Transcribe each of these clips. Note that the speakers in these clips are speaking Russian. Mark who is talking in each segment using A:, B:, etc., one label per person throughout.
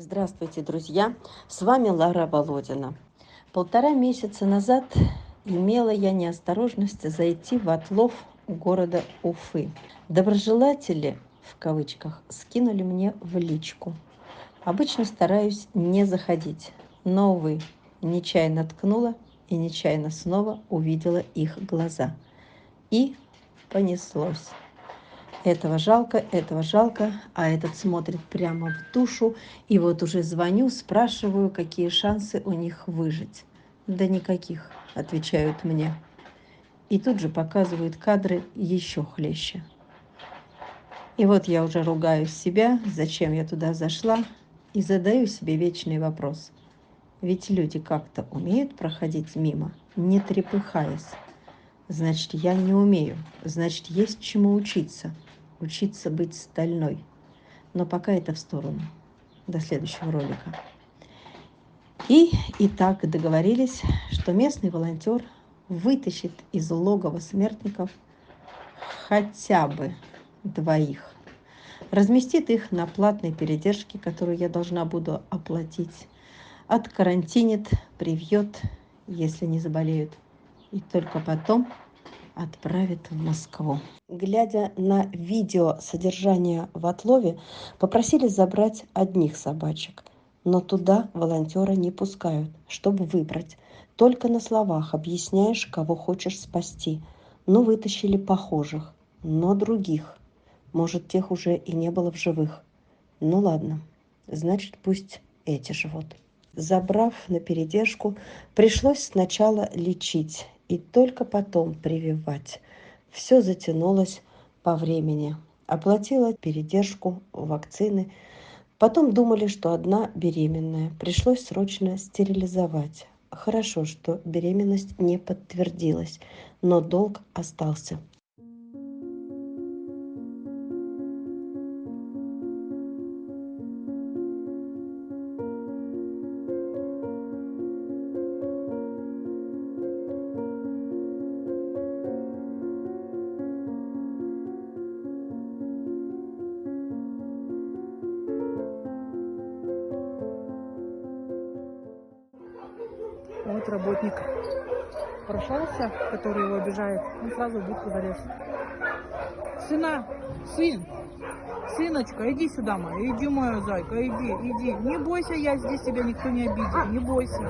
A: Здравствуйте, друзья! С вами Лара Володина. 1,5 месяца назад имела я неосторожность зайти в отлов города Уфы. Доброжелатели, в кавычках, скинули мне в личку. Обычно стараюсь не заходить, но, увы, нечаянно ткнула и нечаянно снова увидела их глаза. И понеслось. Этого жалко, а этот смотрит прямо в душу. И вот уже звоню, спрашиваю, какие шансы у них выжить. Да никаких, отвечают мне. И тут же показывают кадры еще хлеще. И вот я уже ругаю себя, зачем я туда зашла, и задаю себе вечный вопрос. Ведь люди как-то умеют проходить мимо, не трепыхаясь. Значит, я не умею, значит, есть чему учиться. Учиться быть стальной. Но пока это в сторону. До следующего ролика. И так договорились, что местный волонтер вытащит из логова смертников хотя бы 2. Разместит их на платной передержке, которую я должна буду оплатить. Откарантинит, привьет, если не заболеют. И только потом отправит в Москву. Глядя на видео содержания в отлове, попросили забрать одних собачек. Но туда волонтера не пускают, чтобы выбрать. Только на словах объясняешь, кого хочешь спасти. Ну, вытащили похожих, но других. Может, тех уже и не было в живых. Ну ладно, значит, пусть эти живут. Забрав на передержку, пришлось сначала лечить и только потом прививать. Все затянулось по времени. Оплатила передержку, вакцины. Потом думали, что одна беременная. Пришлось срочно стерилизовать. Хорошо, что беременность не подтвердилась, но долг остался.
B: Вот работник прошелся, который его обижает, он сразу в будку залез. Сыночка, иди сюда, моя, иди, моя зайка, иди. Не бойся, я здесь, тебя никто не обидит, не бойся.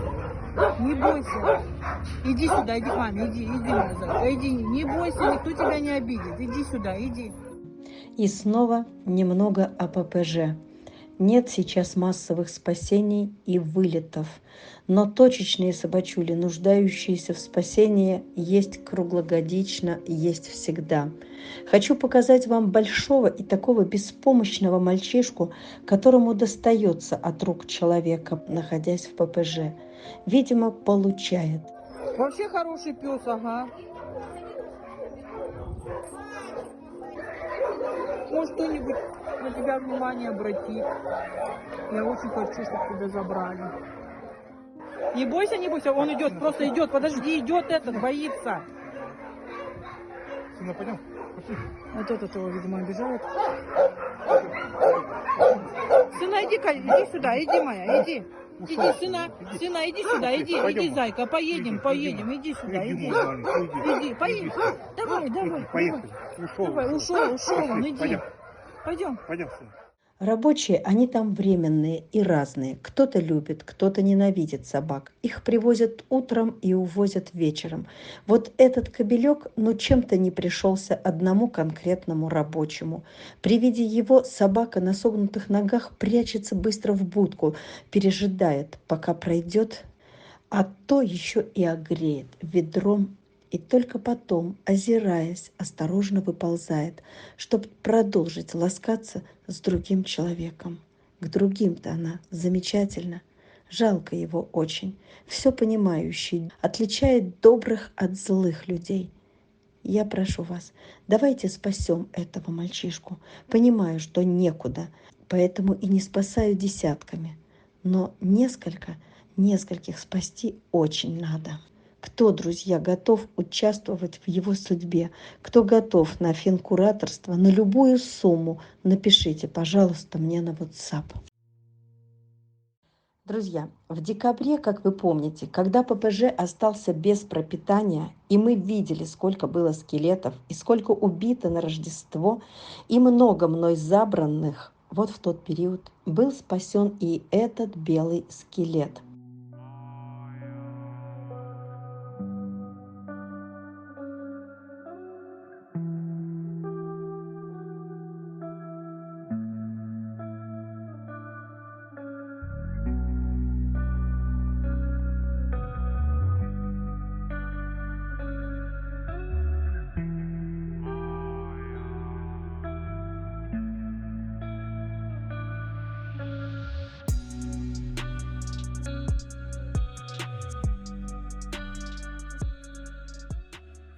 B: Иди сюда, иди к маме, иди, моя зайка, иди, не бойся, никто тебя не обидит, иди сюда, иди.
A: И снова немного о ППЖ. Нет сейчас массовых спасений и вылетов, но точечные собачули, нуждающиеся в спасении, есть круглогодично, есть всегда. Хочу показать вам большого и такого беспомощного мальчишку, которому достается от рук человека, находясь в ППЖ. Видимо, получает.
B: Вообще хороший пес, ага. Может, кто-нибудь на тебя внимание обратит. Я очень хочу, чтобы тебя забрали. Не бойся, он идет, просто идет. Подожди, идет этот, боится.
C: Сына, пойдем. Пошли.
B: Вот этот его, видимо, обижает. Сына, иди сюда, иди, моя, иди. Иди, сына, иди сюда, иди, зайка, поедем, иди сюда, иди, поедем. Давай. Ушел, он, иди. Пойдем.
C: Сына.
A: Рабочие, они там временные и разные. Кто-то любит, кто-то ненавидит собак. Их привозят утром и увозят вечером. Вот этот кобелек, чем-то не пришелся одному конкретному рабочему. При виде его собака на согнутых ногах прячется быстро в будку, пережидает, пока пройдет, а то еще и огреет ведром. И только потом, озираясь, осторожно выползает, чтобы продолжить ласкаться с другим человеком. К другим-то она замечательна. Жалко его очень. Все понимающий, отличает добрых от злых людей. Я прошу вас, давайте спасем этого мальчишку. Понимаю, что некуда, поэтому и не спасаю десятками. Но нескольких спасти очень надо. Кто, друзья, готов участвовать в его судьбе? Кто готов на финкураторство, на любую сумму? Напишите, пожалуйста, мне на WhatsApp. Друзья, в декабре, как вы помните, когда ППЖ остался без пропитания, и мы видели, сколько было скелетов, и сколько убито на Рождество, и много мной забранных, вот в тот период был спасен и этот белый скелет.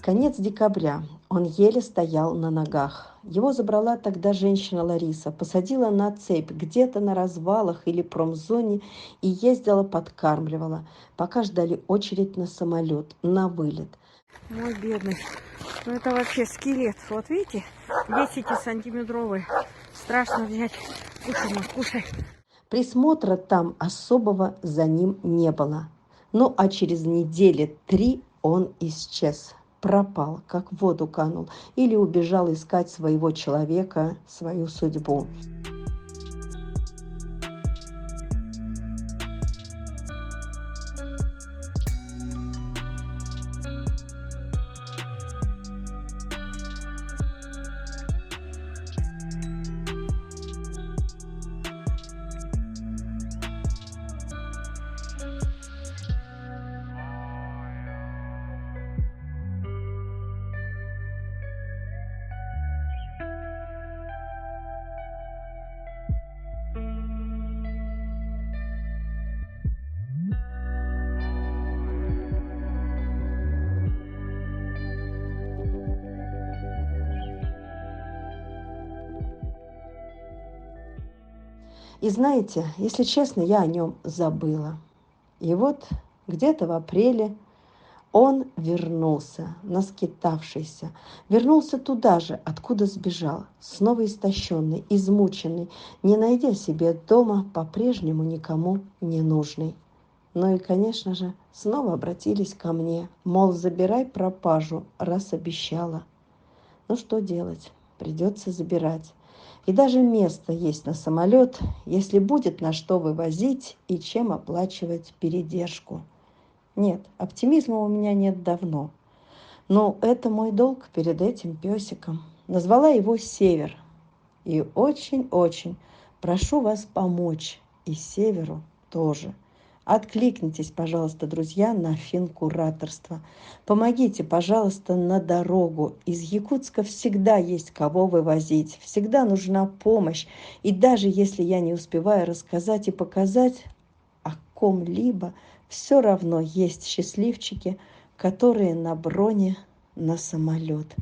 A: Конец декабря. Он еле стоял на ногах. Его забрала тогда женщина Лариса, посадила на цепь где-то на развалах или промзоне и ездила, подкармливала, пока ждали очередь на самолет, на вылет.
B: Мой бедный. Ну это вообще скелет. Вот видите, 10-сантиметровый. Страшно взять. Кушай, мам, кушай.
A: Присмотра там особого за ним не было. Ну а через недели 3 он исчез. Пропал, как в воду канул, или убежал искать своего человека, свою судьбу. И знаете, если честно, я о нем забыла. И вот где-то в апреле он вернулся, наскитавшийся, вернулся туда же, откуда сбежал, снова истощенный, измученный, не найдя себе дома, по-прежнему никому не нужный. Ну и, конечно же, снова обратились ко мне, мол, забирай пропажу, раз обещала. Ну что делать, придется забирать. И даже место есть на самолет, если будет на что вывозить и чем оплачивать передержку. Нет, оптимизма у меня нет давно. Но это мой долг перед этим песиком. Назвала его Север. И очень-очень прошу вас помочь. И Северу тоже. Откликнитесь, пожалуйста, друзья, на финкураторство. Помогите, пожалуйста, на дорогу. Из Якутска всегда есть кого вывозить. Всегда нужна помощь. И даже если я не успеваю рассказать и показать о ком-либо, все равно есть счастливчики, которые на броне на самолет.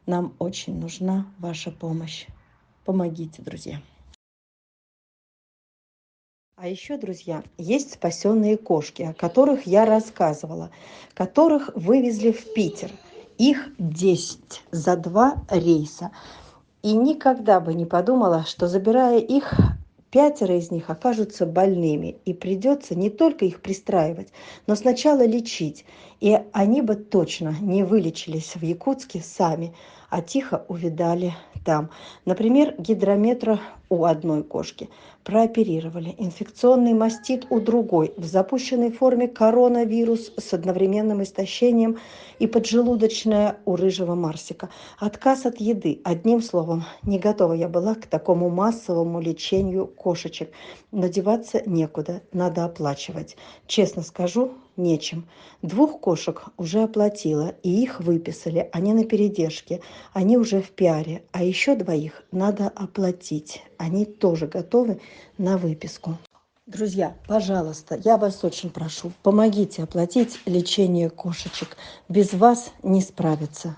A: Нам очень нужна ваша помощь. Помогите, друзья. А еще, друзья, есть спасенные кошки, о которых я рассказывала, которых вывезли в Питер. Их 10 за 2 рейса. И никогда бы не подумала, что, забирая их, 5 из них окажутся больными. И придется не только их пристраивать, но сначала лечить. И они бы точно не вылечились в Якутске сами, а тихо увядали там. Например, гидрометра у одной кошки прооперировали, инфекционный мастит у другой, в запущенной форме коронавирус с одновременным истощением и поджелудочная у рыжего Марсика. Отказ от еды. Одним словом, не готова я была к такому массовому лечению кошечек. Но деваться некуда, надо оплачивать. Честно скажу, нечем. 2 кошек уже оплатила, и их выписали. Они на передержке, они уже в пиаре. А еще 2 надо оплатить. Они тоже готовы на выписку. Друзья, пожалуйста, я вас очень прошу, помогите оплатить лечение кошечек. Без вас не справиться.